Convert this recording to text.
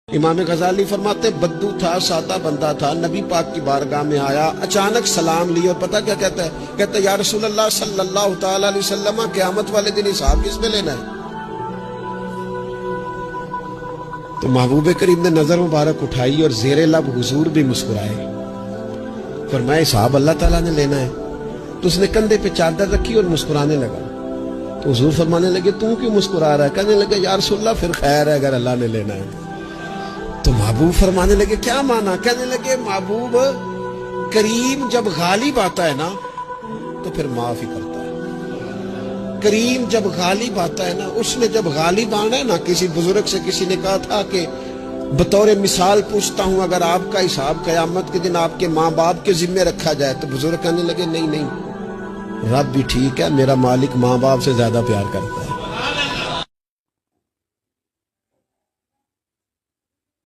امام غزالی فرماتے بدو تھا، سادہ بندہ تھا، نبی پاک کی بارگاہ میں آیا، اچانک سلام لیا اور پتہ کیا کہتا ہے؟ کہتا ہے یا رسول اللہ صلی اللہ تعالی علیہ وسلم قیامت والے دن حساب کس میں لینا ہے؟ تو محبوب کریم نے نظر مبارک اٹھائی اور زیر لب حضور بھی مسکرائے، فرمایا حساب اللہ تعالیٰ نے لینا ہے۔ تو اس نے کندھے پہ چادر رکھی اور مسکرانے لگا۔ تو حضور فرمانے لگے تم کیوں مسکرا رہا ہے؟ کہنے لگے یا رسول اللہ پھر خیر ہے اگر اللہ نے لینا ہے۔ تو محبوب فرمانے لگے کیا مانا؟ کہنے لگے محبوب کریم جب غالب آتا ہے نا تو پھر معاف ہی کرتا ہے۔ کریم جب غالب آتا ہے نا، اس نے جب غالب آنا ہے نا، کسی بزرگ سے کسی نے کہا تھا کہ بطور مثال پوچھتا ہوں اگر آپ کا حساب قیامت کے دن آپ کے ماں باپ کے ذمہ رکھا جائے، تو بزرگ کہنے لگے نہیں نہیں، رب بھی ٹھیک ہے، میرا مالک ماں باپ سے زیادہ پیار کرتا ہے۔